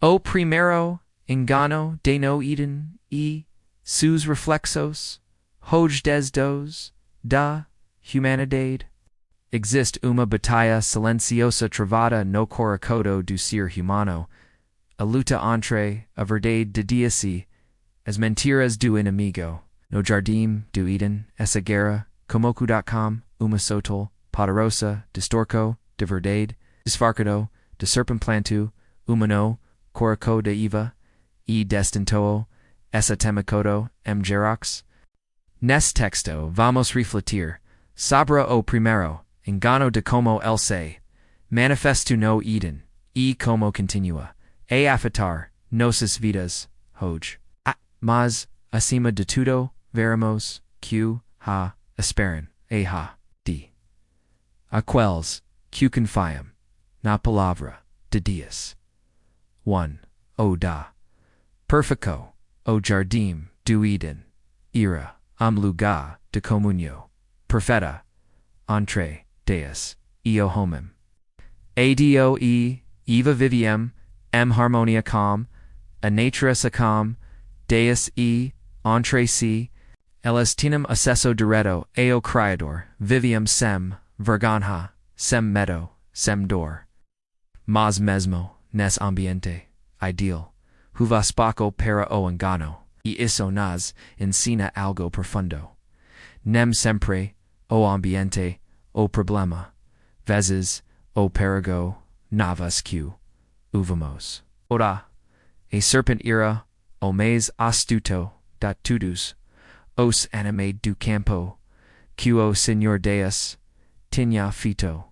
O Primeiro Engano de Eden e sus reflexos, Hoje da humanidade. Existe uma batalha silenciosa travada no coração do ser humano, a luta entre a verdade de Deus e as mentiras do inimigo. No jardim do Éden, essa guerra, Comoco.com, uma sotol, poderosa, distorco, de verdade, disfarçado, de serpentplanto, humano, coração de Eva, e destintou, essa temacodo, Jerox. Neste texto, vamos refletir, sobre o primeiro, engano de como ele se, manifesto no Éden, e como continua, a afetar, nossas vidas, hoje. Mas, acima de tudo, veremos, que, esperam, de aqueles, que confiam, na palavra, de Deus. 1. O da perfeito, o jardim do Éden, era, lugar de comunhão, perfeita, entre Deus e o homem. Ado e Eva viviem, harmonia com, a natureza com, Deus e, entre si, elas tinham acesso direto ao Criador, viviem sem vergonha, sem medo, sem dor. Mas mesmo, nesse ambiente ideal, houve pouco para o engano, e isso nos ensina algo profundo. Nem sempre, o ambiente, o problema, vezes, o perigo, novas que uvamos. Ora, a serpente era, o mais astuto, da todos, os animais do campo, que o Senhor Deus tinha feito.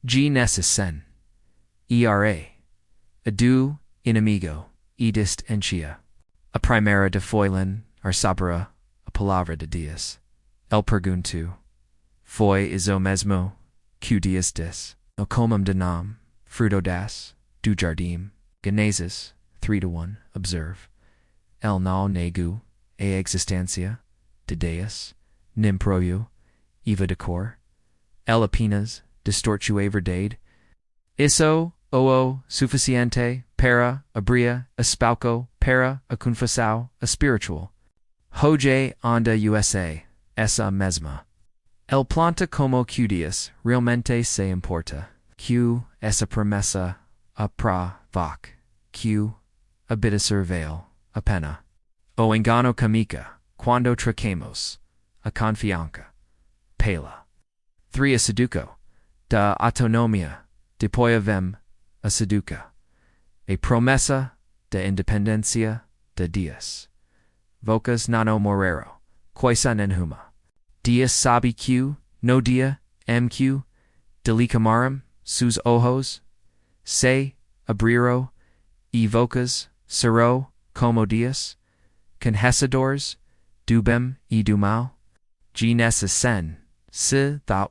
G nessa sen. Era. Do inimigo, e enchia. A primeira de foilen, sabra, a palavra de Deus. El pergunto. Foi o mesmo, que Deus diz. O comum de nam, fruto das, do jardim. Gênesis 3:1, observe. El não nego, a existência, de Deus, nem proiu, Eva de cor. El apenas, distorce a verdade. Isso, suficiente, para, abrir, espalco, para, a confissão, espiritual. Hoje anda USA, essa mesma. El planta como que Deus realmente se importa. Que essa promessa a provoca. Que obedecer veio a pena. O engano comica, quando traquemos, a confiança. Pela. 3 a seduco, da autonomia, depois vem a seduca. A promessa da independência de Deus. Vocas nano morero, coisa nenhuma. Deus sabe que, no dia, que, delicamaram, sus ojos, se, abriro, e vocas, cerrou, como Deus, conhecedores, do bem e do mal. G nessa sen, se da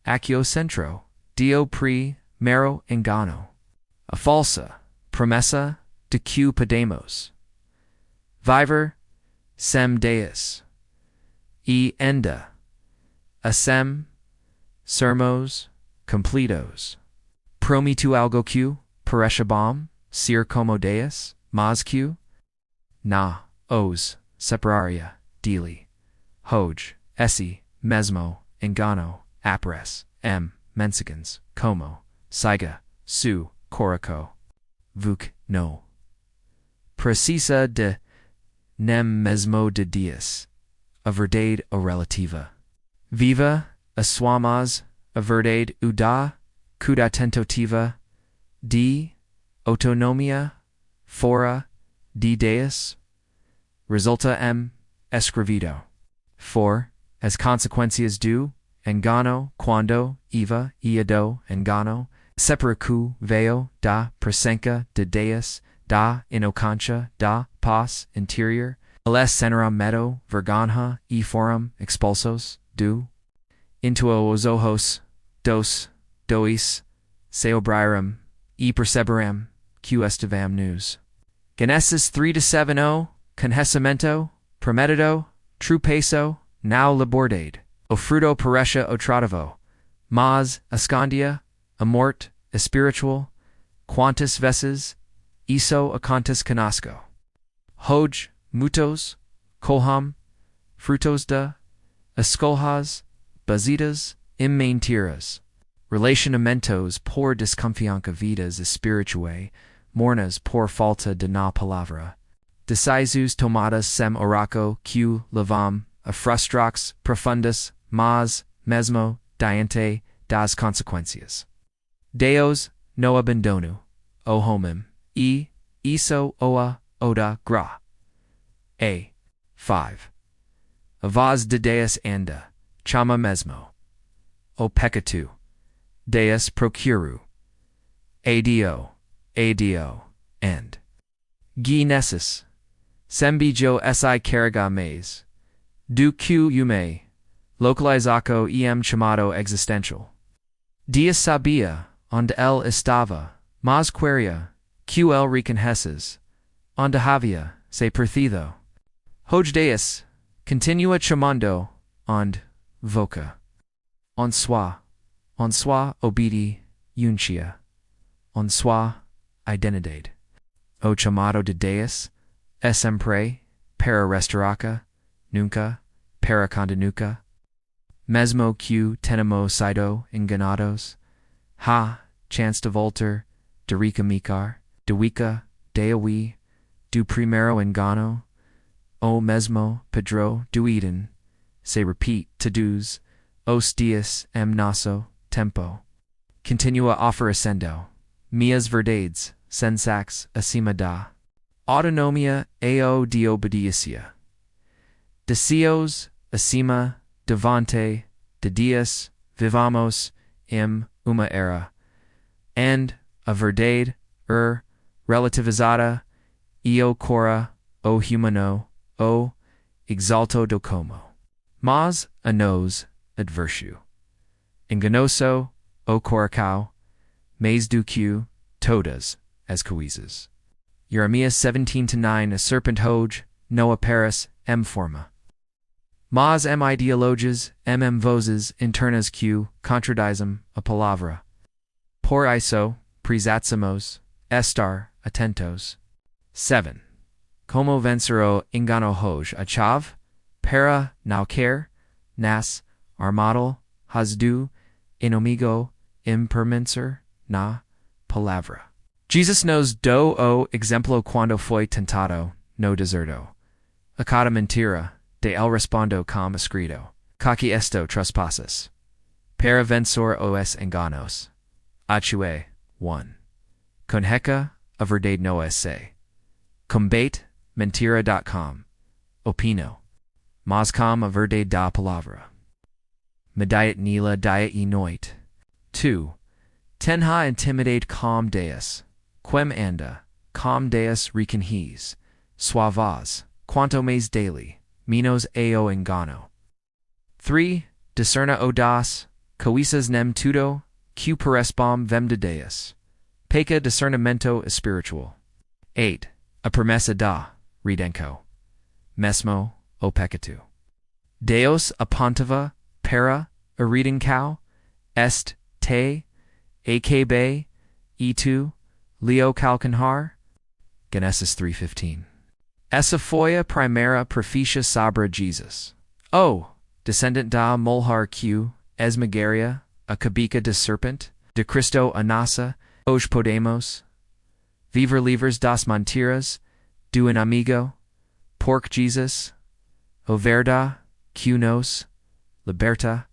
aqui o centro, dio primeiro engano. A falsa promessa de que podemos viver sem Deus. E ainda, assim, sermos completos. Prometo algo que parece bom, ser como Deus, mas que na os separaria dele. Hoje, esse mesmo engano aparece mensagens como siga su coração. Vuk no precisa de nem mesmo de Deus, a verdade ou relativa. Viva a sua mas a verdade o da cuda tentativa de autonomia fora de Deus resulta escravidão. For, as consequências do engano quando Eva e do engano separacu veio da presença de Deus, da inocência, da paz interior, eles serão medo, vergonha e foram expulsos do into os ojos dos dois se obriram e perceberem que estivamos. Gênesis 3:7 conhecimento, prometido, trupeço, now liberdade. O fruto parece atrativo, mas escondia a morte espiritual. Quantas vezes Iso acantas canasco. Hoje, mutos, colham, frutos de, escolhas, bazidas, mentiras. Relacionamentos por desconfiança vidas espirituais, mornas por falta de na palavra. Decisões tomadas sem oraco que levam a frustrações profundas, mas mesmo diante das consequências. Deus no abandono, o homem, e isso oa oda gra. A. 5. A voz de Deus anda, chama mesmo. O pecado. Deus procuro. Adio, and. Gi nessus. Sembijo si carrega mais. Du que yume. Localizaco chamado existential. Dias sabia, onde él estava, mas queria, que él reconheces, onde havia, se perdido. Hoje Deus, continua chamando, onde, voca. En sua obediencia, en sua identidade. O chamado de Deus, es sempre, para restauraca, nunca, para condenuca. Mesmo que tenemos sido enganados, chance de voltar, de recamicar, de wika, de awi, do primeiro engano, o mesmo Pedro do Éden, se repeat todos, os dias nosso tempo. Continua oferecendo, minhas verdades, sensax acima da autonomia de obediência. Deseos acima devante de dias vivamos uma era, and a verdade relativizada o cora o humano o exalto do como. Mas a nos adverso. Enganoso o coração, mais do que todas as coisas. Jeremias 17:9 A serpent hoje, no aparece, forma. Mas ideologias, vozes internas que contradizem a palavra. Por isso, precisamos estar atentos. 7. Como vencer o engano hoje a chave, para não quer, nas, armado, hasdu, inimigo, impermencer, na, palavra. Jesus nos do o exemplo quando foi tentado, no deserto. A cada mentira, de él respondo como escrito. Caqui esto trespasas. Para vencer os enganos. Achue, 1. Conheca, a verdade no es se. Combate, mentira.com. Opino. Mas com a verdade da palavra. Mediat nila dia e noite. 2. Tenha intimidade com Deus. Quem anda, com Deus reconhece. Suavaz, quanto mais daily, menos o engano. 3. Discerna o das, coisas nem tudo, que correspom vem de Deus. Peca discernimento espiritual. 8. A promessa da, redenco. Mesmo, o pecado. Deus apontava, para, a redenco, est, te, akb, tu, leo calcanhar. Genesis 3:15. Essa foi a primeira profecia sobre Jesus. O, descendant da mulher que, esmagaria, a cabeça de serpente, de Cristo a nossa, hoje podemos, viver livres das mentiras, do inimigo, porque Jesus, o verdade, que nos, liberta,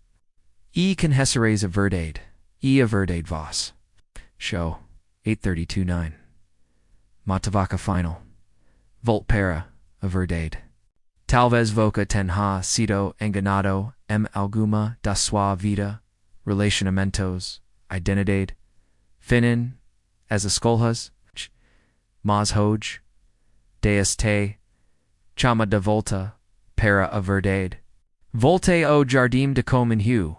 e conhecereis a verdade, e a verdade vos. Show 832:9. Matavaca final. Volt para, a verdade. Talvez voca tenha sido enganado alguma da sua vida, relacionamentos, identidade, finin, as escolhas, mas hoje, Deus te, chama de volta, para a verdade. Volte o jardim de comunhão,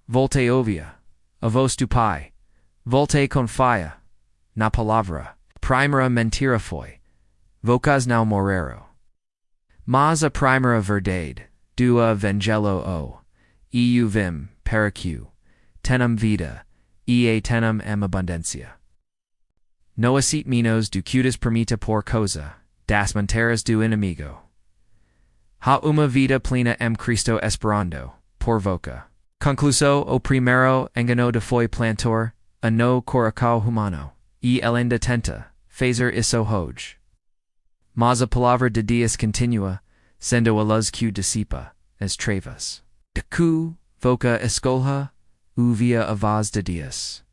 volte ovia, a voz do Pai, volte confia, na palavra, primeira mentira foi, vocas não morreram. Mas a primeira verdade, do Evangelho o, eu vim, para que, tenham vida, e a tenham abundância. no acit menos do cutis permita por cosa, das manteras do inimigo. Ha uma vida plena em Cristo esperando, por voca. Concluso o primeiro engano de foi plantor, a no coração humano, e elenda tenta, fazer isso hoje. Mas a palavra de Deus continua, sendo a luz que dissipa, as trevas. De que voca escolha, via a voz de Deus.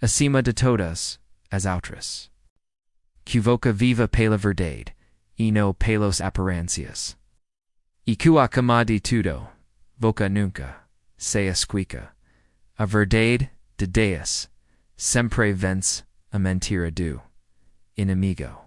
Acima de todas, as outras. Que voca viva pela verdade, e no pelos aparências. E que acima de tudo, voca nunca, se esquica. A verdade de Deus, sempre vence a mentira do inimigo.